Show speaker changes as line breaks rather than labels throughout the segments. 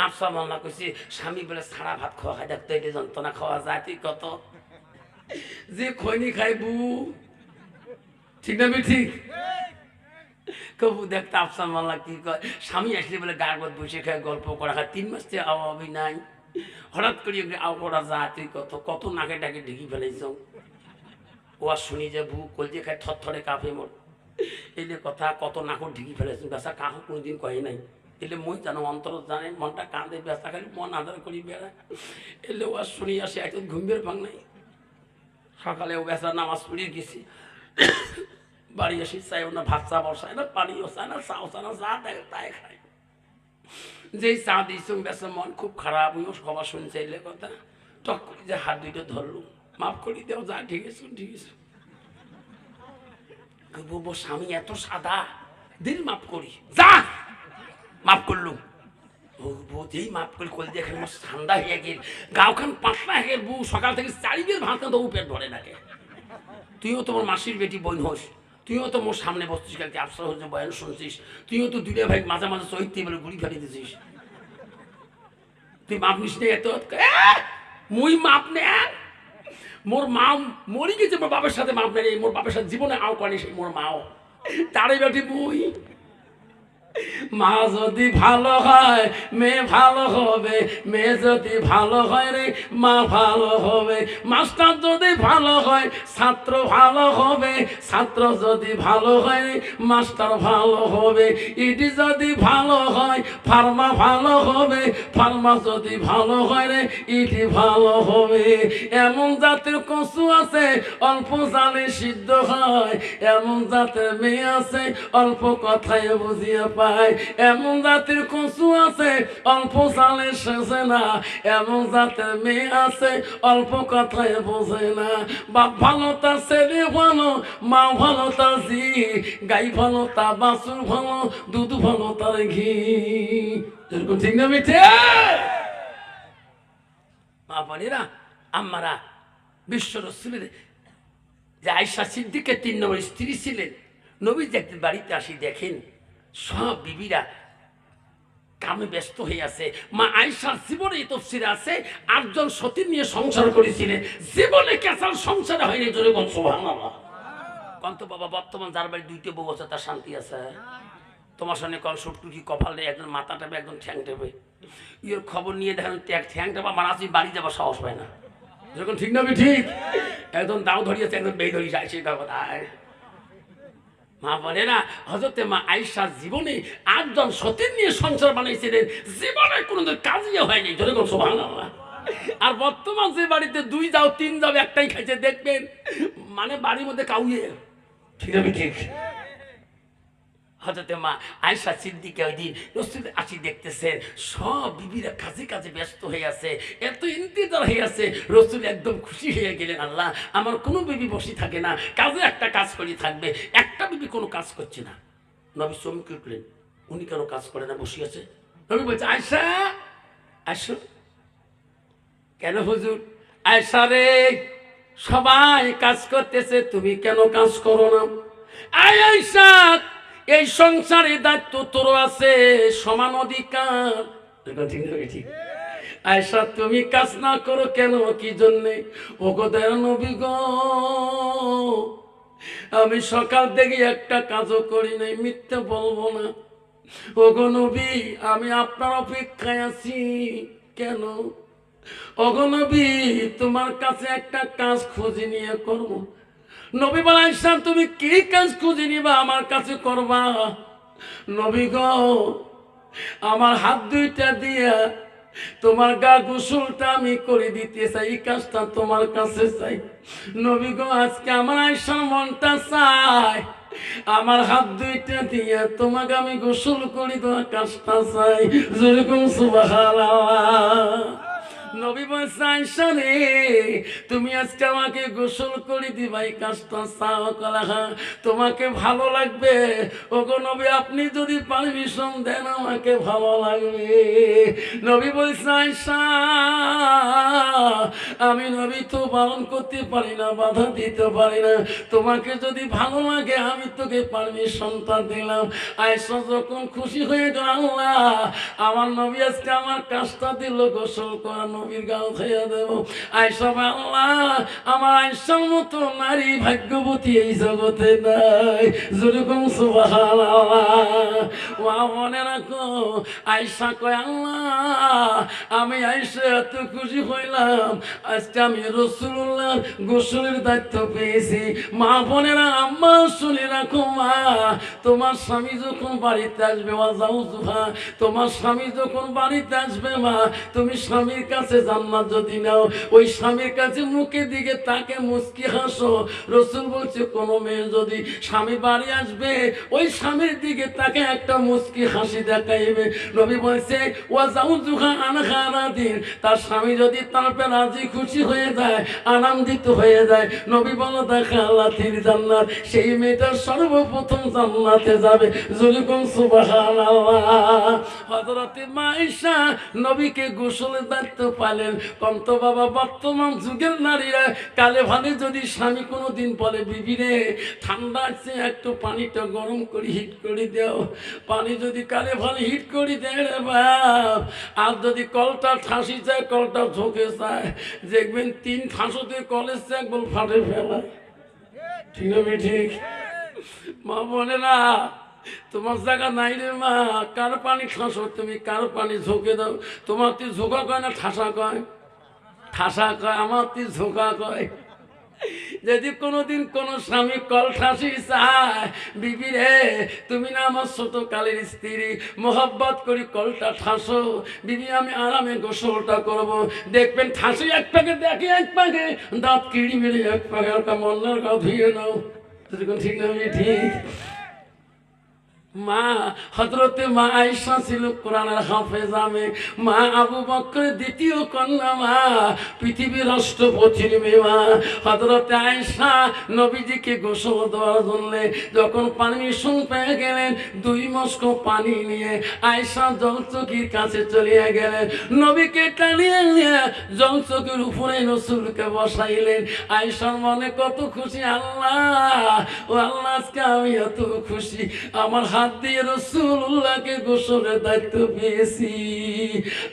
আফসা মাল্লা কইছি স্বামী বলে ছাড়া ভাত খাওয়া খাই দেখতো এটা যন্ত্রণা খাওয়া যায় তুই কত যে খৈনি খাই বু ঠিক না ঠিক কবু দেখতে আফসান মাল্লা কি কয় স্বামী আসলে বলে গাগত বসে খায় গল্প করা খায় 3 মাস থেকে আওয়াবি নাই হঠাৎ করে আও করা যায় তুই কত কত নাকে ডাকে ঢেকি ফেলেছ ও আর শুনি যে বু কলজে খায় থরথরে কাঁপে মোর এলে কথা কত নাকর ঢেকি ফেলেছ বেসা কাহু কোনোদিন কয়ে নাই এলে মই জানো অন্তর জানে মনটা কাঁদে বেসা খালি মন আদার করি বেড়ায় এলে ও আর শুনি আসে একটু ঘুমের ভাঙ নাই সকালে ও বেসা নামাজ পড়িয়ে গেছি বাড়ি এসে চাইও না ভাত চা বসায় না পানিও চায় না চাও চায় না যা দেয় তাই খায় যেই চা দিয়েছ বেসা মন খুব খারাপ ওইও সবার শুনছে এলে কথা টক করে যে হাত দুইটা ধরলু মাফ করি দেও যা ঠিক আছে ঠিক আছে বলবো স্বামী এত সাদা দিল মাফ করি যা মাফ করলুম যেই মাফ করি কল দিয়ে এখানে ঠান্ডা হয়ে গেল গাওখান পাতলা হয়ে গেল বউ সকাল থেকে 4 বের ভাত তো পেট ধরে নাকে তুইও তোমার মাসির বেটি বোন হোস তুইও তো মোর সামনে বসছিস কালকে আফসার হচ্ছে বয়ান শুনছিস তুইও তো দুইটা ভাই মাঝে মাঝে চৈত্য বলে গুড়ি ফেলে দিছিস তুই মাপ নিস নে এত মুই মাপ নে মোর মা মরি গেছে মোর বাপের সাথে মাপ নেই মোর বাপের সাথে জীবনে আও করেনি সেই মোর মাও তারই বেটি মুই মা যদি ভালো হয় মেয়ে ভালো হবে মেয়ে যদি ভালো হয় রে মা ভালো হবে মাস্টার যদি ভালো হয় ছাত্র ভালো হবে ছাত্র যদি ভালো হয় রে মাস্টার ভালো হবে ইডি যদি ভালো হয় ফার্মা ভালো হবে ফার্মা যদি ভালো হয় রে ইডি ভালো হবে এমন জাতের কচু আছে অল্প জালে সিদ্ধ হয় এমন জাতের মেয়ে আছে অল্প কথায় বুঝিয়ে পায় এমন জাতের কচু আছে অল্প চালে শেষে না এমন জাতের মেয়ে আছে অল্প কথায় বোঝে না বাপ ভালো তার ছেলে ভালো মা ভালো তার জি গাই ভালো তা বাছুর ভালো দুধ ভালো তার ঘি এরকম ঠিক না মিঠে মা বোনেরা আম্মারা বিশ্ব রসুলের যে আয়েশা সিদ্দিকের 3 নম্বর স্ত্রী ছিলেন নবী একদিন বাড়িতে আসি দেখেন সব বিবিরা কামে ব্যস্ত হয়ে আছে মা আয়েশার জীবনে এই তফসিরে আছে 8 জন সতী নিয়ে সংসার করেছিলেন জীবনে কেসাল সংসার হয়নি জোরে বল সুবহানাল্লাহ কন্ত বাবা বর্তমান যার বাড়ি 2টে বউ আছে তার শান্তি আছে তোমার সঙ্গে কল সুটটুকি কপাল নেই একজন মাথা টাবে একজন ঠ্যাং টাবে ইয়ের খবর নিয়ে দেখেন ঠ্যাং টাবা মানাসি বাড়ি যাবার সাহস পায় না যখন ঠিক না ঠিক একজন দাও ধরিয়েছে একজন বেই ধরিয়েছে আইসে কথা মা বলে না হযরতে মা আয়েশার জীবনে 8 জন সতীন নিয়ে সংসার বানাইছিলেন জীবনে কোনোদিন কাজই হয়নি জোরে বল সুবহানাল্লাহ আর বর্তমান যে বাড়িতে 2 যাও 3 যাও একটাই খাইছে দেখবেন মানে বাড়ির মধ্যে কাউয়ে ঠিক না ঠিক হযরতে মা আয়েশা সিদ্দিকা ওই দিন রাসূল আসি দেখতেছেন সব বিবিরা কাজে কাজে ব্যস্ত হয়ে আছে এত ইন্তজার হয়ে আছে রাসূল একদম খুশি হয়ে গেলেন আল্লাহ আমার কোনো বিবি বসে থাকে না কাজে একটা কাজ করে থাকবে একটা বিবি কোনো কাজ করছে না নবী চমকে উঠলেন উনি কেন কাজ করে না বসে আছে নবী বলছে আয়েশা আসো কেন হুজুর আয়েশা রে সবাই কাজ করতেছে তুমি কেন কাজ করো না আয়েশা এই সংসারে দায়িত্ব তোর আছে সমান অধিকার ঠিক আয়েশা তুমি কাজ না করো কেন কি জন্যে ওগো দয়ার নবী গো আমি সকাল থেকে একটা কাজও করি নাই মিথ্যে বলবো না ওগো নবী আমি আপনার অপেক্ষায় আছি কেন ওগো নবী তোমার কাছে একটা কাজ খুঁজে নিয়ে করবো নবী বলে আয়েশা তুমি কি কাজ খুঁজে নিবা আমার কাছে করবা নবী গো আমার হাত 2টা দিয়া তোমার গা গোসলটা আমি করে দিতে চাই এই কাজটা তোমার কাছে চাই নবী গো আজকে আমার আয়েশার মনটা চাই আমার হাত 2টা দিয়া তোমাকে আমি গোসল করি তোমার কাজটা চাই যেরকম সুবহানাল্লাহ নবী বলছে আয়েশা রে তুমি আজকে আমাকে গোসল করে দিবাই কাজটা চাও কলা তোমাকে ভালো লাগবে ওগো নবী আপনি যদি পারমিশন দেন আমাকে ভালো লাগবে নবী বলছে আয়েশা আমি নবী তো বারণ করতে পারি না বাধা দিতে পারি না তোমাকে যদি ভালো লাগে আমি তোকে পারমিশনটা দিলাম আয়েশা যখন খুশি হয়ে গেল আল্লাহ আমার নবী আজকে আমার কাজটা দিল গোসল করা নবীর গাও খাইয়া দেব আয়েশা আল্লাহ আমার আয়েশার মতো নারী ভাগ্যবতী এই জগতে নাই যেরকম সুবহানাল্লাহ ওয়া মনে রাখো আয়েশা কয় আল্লাহ আমি আয়েশা এত খুশি হইলাম আজকে আমি রাসূলুল্লাহ গোসলের দায়িত্ব পেয়েছি মা বোনেরা আম্মা শুনে রাখো মা তোমার স্বামী যখন বাড়িতে আসবে তোমার স্বামী যখন বাড়িতে আসবে মা তুমি স্বামীর কাছে জান্নাত যদি নাও ওই স্বামীর কাছে মুখে দিকে তাকে মুস্কি হাসো রাসূল বলছে কোন মেয়ে যদি স্বামী বাড়ি আসবে ওই স্বামীর দিকে তাকে একটা মুস্কি হাসি দেখাইবে নবী বলছে ওয়াজাউজুহা আনহারাদিন তার স্বামী যদি তারপরে রাজি খুশি হয়ে যায় আনন্দিত হয়ে যায় নবী বলো দেখা আল্লাহর জান্নাত সেই মেয়েটা সর্বপ্রথম জান্নাতে যাবে যেরকম সুবহানাল্লাহ হযরত মা আয়েশা নবীকে গোসলের দায়িত্ব পালেন কন্ত বাবা বর্তমান যুগের নারীরা কালে ভালে যদি স্বামী কোনো দিন বলে বিবি রে ঠান্ডা আছে একটু পানিটা গরম করে হিট করে দাও পানি যদি কালে ভালে হিট করে দেয় রে বাপ আর যদি কলটা ঠাসি যায় কলটা ঝোঁকে যায় দেখবেন 3 ঠাসতে কলের চেক বল ফাটে ফেলা ঠিক না ঠিক মা বলে না তোমার জায়গা নাই রে মা কার পানি ঠাসো তুমি কার পানি ঝোঁকে দাও তোমার তুই ঝোঁকা কয় না ঠাসা কয় ঠাসা কয় আমার তুই ঝোঁকা কয় যদি কোনোদিন কোন স্বামী কল ঠাসি চায় বিবি রে তুমি না আমার ছোট কালের স্ত্রী মোহাব্বত করি কলটা ঠাসো বিবি আমি আরামে গোসলটা করব দেখবেন ঠাসি এক পাকে দেখে এক পাকে দাঁত কিড়ি মেরে এক পাকে একটা মন্নার গা ধুয়ে নাও ঠিক না ঠিক মা হযরতে মা আয়েশা ছিল কোরআনের হাফেজা মেয়ে মা আবু বকরের দ্বিতীয় কন্যা মা পৃথিবীর রাষ্ট্রপতির মেয়ে মা হযরতে আয়েশা নবীজিকে গোসল দেওয়ার জন্য যখন পারমিশন পেয়ে গেলেন 2 মস্ক পানি নিয়ে আয়েশা জলচকির কাছে চলে গেলেন নবীকে টানিয়ে নিয়ে জলচকির উপরে রাসূলকে বসাইলেন আয়েশার মনে কত খুশি আল্লাহ ও আল্লাহ আজকে আমি এত খুশি আমার হাত দিয়ে রাসূলুল্লাহকে গোসলের দায়িত্ব পেয়েছি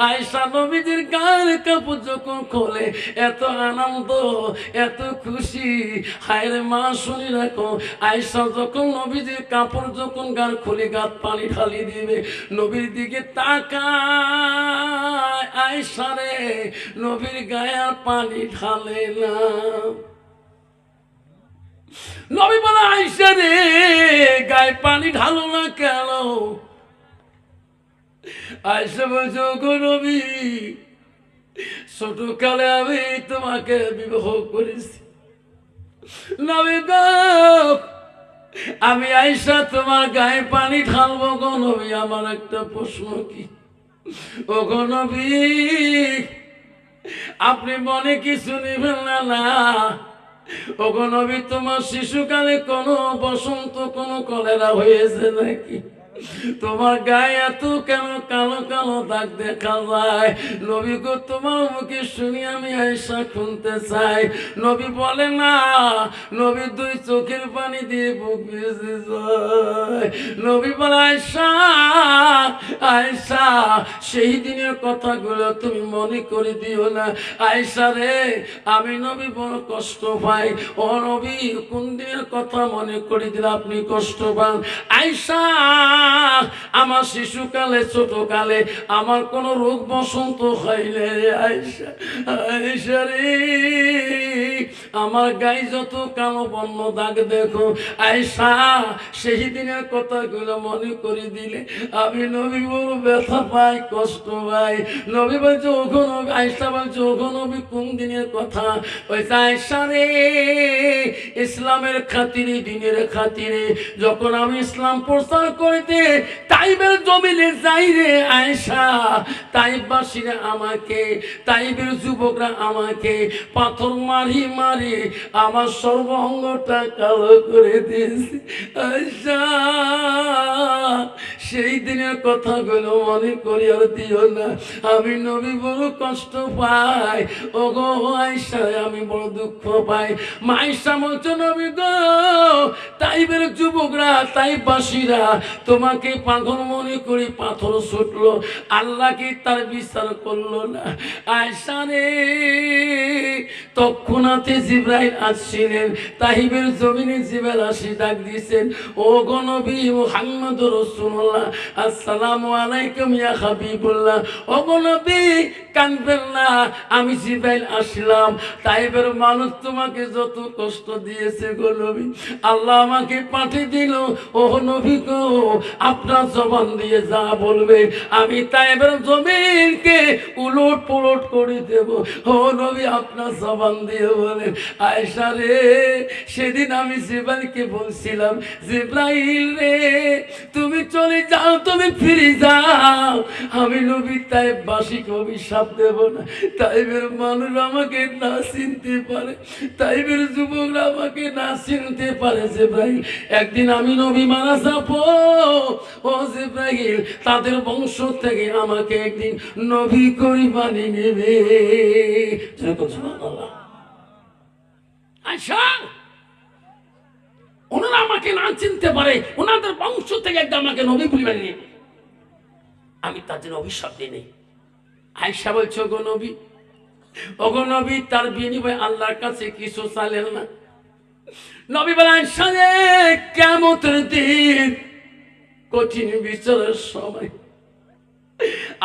আয়েশা নবীজির গায়ের কাপড় যখন খোলে এত আনন্দ এত খুশি হায়রে মা শুনি রাখো আয়েশা যখন নবীজির কাপড় যখন গার খুলে গাত পানি ঢালি দিবে নবীর দিকে তাকায় আয়েশা রে নবীর গায়ে আর পানি ঢালে না নবী বলে আয়েশা রে গায়ে পানি ঢালো না কেন আয়েশা বলছে গো নবী ছোটকালে আমি তোমাকে বিবাহ করেছি নবী গো আমি আয়েশা তোমার গায়ে পানি ঢালবো গো নবী আমার একটা প্রশ্ন কি ও গো নবী আপনি মনে কিছু নেবেন না ওগো নবী তোমার শিশুকালে কোনো বসন্ত কোনো কলেরা হয়েছে নাকি তোমার গায়ে এত কেন কালো কালো দাগ দেখা যায় নবী গো তোমার মুখে শুনি আমি আয়েশা শুনতে চাই নবী বলে না নবী 2 চোখের পানি দিয়ে বুক ভিজে যায় নবী বলে আয়েশা আয়েশা সেই দিনের কথাগুলো তুমি মনে করে দিও না আয়েশা রে আমি নবী বড় কষ্ট পাই ও নবী কোন দিনের কথা মনে করে দিলে আপনি কষ্ট পান আয়েশা আমার শিশুকালে ছোটকালে আমার কোন রোগ বসন্ত হয়নি আয়েশা আয়েশা রে আমার গায়ে যত কালো বর্ণ দাগ দেখো আয়েশা সেই দিনের কথাগুলো মনে করে দিলে আমি নবী বড় ব্যথা পাই কষ্ট পাই নবী বলছে ওগো নবী আয়েশা বলছে ওগো নবী কোন দিনের কথা ওই আয়েশা রে ইসলামের খাতিরে দিনের খাতিরে যখন আমি ইসলাম প্রচার করতে তাইবের জমিনে যাই রে আয়েশা, তাইবাসীরা আমাকে, তাইবের যুবকরা আমাকে পাথর মারি মারি আমার সর্বাঙ্গটা কালো করে দিয়েছে। আয়েশা, সেই দিনের কথাগুলো মনে করি আর দিও না, আমি নবী বড় কষ্ট পাই। ও গো আয়েশা, আমি বড় দুঃখ পাই। মায়েশা বলছো নবী গো, তাইবের যুবকরা তাইবাসীরা তোমাকে পাগল মনে করি পাথর ছুটলো, আল্লাহ কি তার বিচার করলো না? আয়েশা রে, তৎক্ষণাৎ জিবরাইল আসছিলেন, তাইবের জমিনে জিবরাইল আসি ডাক দিয়েছেন, ও গো নবী মুহাম্মদুর রাসূলুল্লাহ, আসসালামু আলাইকুম ইয়া হাবিবুল্লাহ। ও গো নবী কাঁদবেন না, আমি জিবরাইল আসলাম। তাইবের মানুষ তোমাকে যত কষ্ট দিয়েছে গো নবী, আল্লাহ আমাকে পাঠিয়ে দিল। ও নবী গো, আপনার জবান দিয়ে যা বলবে আমি তাইবের জমিনকে উলট পুলট করে দেব। ও নবী, আপনার জবান দিয়ে বলেন। আয়েশা রে, সেদিন আমি জিবরাইলকে বলছিলাম, জিবরাইল রে তুমি চলে যাও, তুমি ফিরে যাও, আমি নবী তাইববাসীকে অভিশাপ দেব না। তাইবের মানুষ আমাকে না চিনতে পারে, তাইবের যুবকরা আমাকে না চিনতে পারে। জিবরাইল, একদিন আমি নবী মারা যাব, ও জিবরাইল তাদের বংশ থেকে আমাকে একদিন নবী করে বানিয়ে নেবে। সুবহানাল্লাহ। আয়েশা, ওনারা আমাকে না চিনতে পারে, ওনাদের বংশ থেকে একদম আমাকে নবী বলে বানিয়ে নেবে, আমি তার জন্য অভিশাপ দিই নেই। আয়েশা বলছে, ওগো নবী, ওগো নবী, তার বিনিময়ে আল্লাহর কাছে কিছু চাইলেন না। নবী বলেন, আয়েশা রে, কিয়ামতের দিন কঠিন বিচারের সময়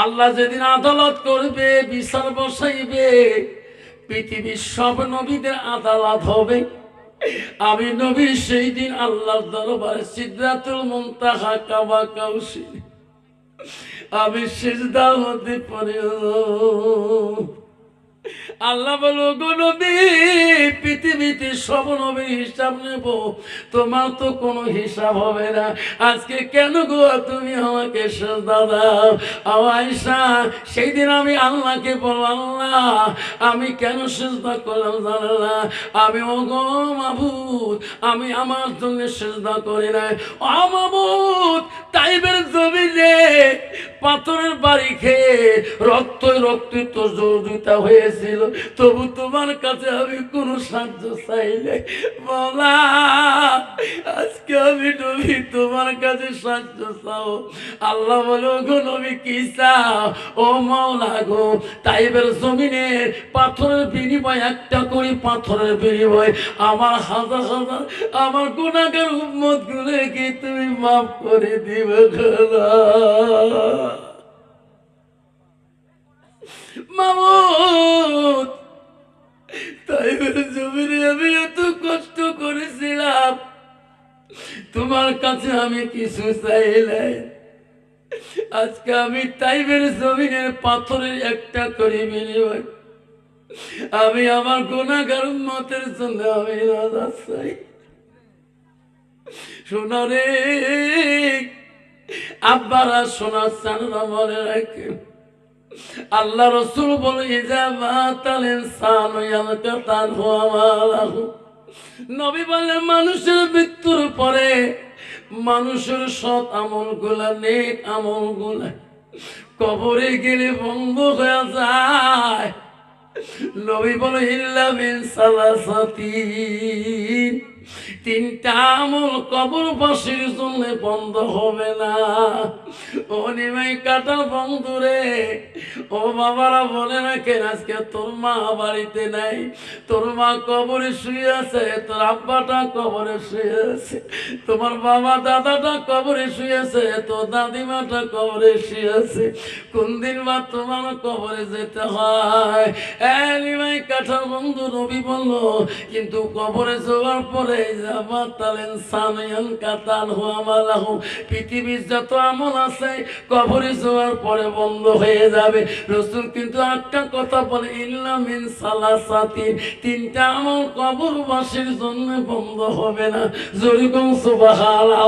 আল্লাহ যেদিন আদালত করবে, বিচার বসাইবে, পৃথিবীর সব নবীদের আদালত হবে। আমি নবী সেই দিন আল্লাহর দরবারে সিদরাতুল মুনতাহা কাবা কাউসি আমি সিজদার মধ্যে পড়ে আল্লাহ বলো, গো নবী, পৃথিবীতে সব নবীর হিসাব নেব, তোমার তো কোনো হিসাব হবে না। আজকে কেন গো তুমি আমাকে সিজদা দাও? আয়েশা, সেই দিন আমি আল্লাহকে বলবো, আল্লাহ আমি কেন সিজদা করলাম জানো না? আমি ও গো মাবুদ, আমি আমার জন্য সিজদা করি নাই। ও মাবুদ, তাইবের জমিনে পাথরের বাড়ি খেয়ে রক্তই রক্তিত জর্জরিত হয়েছিল, তবু তোমার কাছে আমি কোনো সাহায্য চাইলে বলা, আজকে আমি নবী তোমার কাছে সাহায্য চাও। আল্লাহ বলো, গো নবী কি চাও? ও মাওলা গো, তাইবের জমিনের পাথরের বিনিময়, একটা করে পাথরের বিনিময় আমার হাজার হাজার আমার গুনাহগার উম্মত গুলোকে তুমি মাফ করে দিবে খোদা। মামুদ, তাইবের জমিনে আমি এত কষ্ট করেছিলাম, তোমার কাছে আমি কিছু চাইলাই, আজকে আমি তাইবের জমিনের পাথরের একটা করে বিনিময় আমি আমার গুনাহগার উম্মতের জন্য আমি নাজাত চাই। শোনা রে আব্বারা, শোনা চানরা, মনে রাখে আল্লাহ রাসূল বলে, নবী বলে, মানুষের মৃত্যুর পরে মানুষের সৎ আমল গুলা, নেক আমল গুলা কবরে গেলে বন্ধ হয়ে যায়। নবী বলে, ইল্লা মিন সালাসাতিন, তিনটা আমল কবরবাসীর জন্য বন্ধ হবে না। ও নিমাই কাটা বন্ধুরে, ও বাবারা বলে রাখেন, আজকে তোর মা বাড়িতে নাই, তোর মা কবরে শুয়ে আছে, তোর আব্বাটা কবরে শুয়ে আছে, তোমার বাবা দাদাটা কবরে শুয়ে আছে, তোর দাদিমাটা কবরে শুয়ে আছে, কোন দিন বা তোমার কবরে যেতে হয়? নিমাই কাটা বন্ধু, নবী বলল, কিন্তু কবরে যাওয়ার পরে পৃথিবীর যত আমল আছে কবরে যাওয়ার পরে বন্ধ হয়ে যাবে। রাসূল কিন্তু একটা কথা বলে, ইল্লা মিন সালাসাতিন, তিনটা আমল কবরবাসীর জন্য বন্ধ হবে না। জোরে বলুন সুবহানাল্লাহ।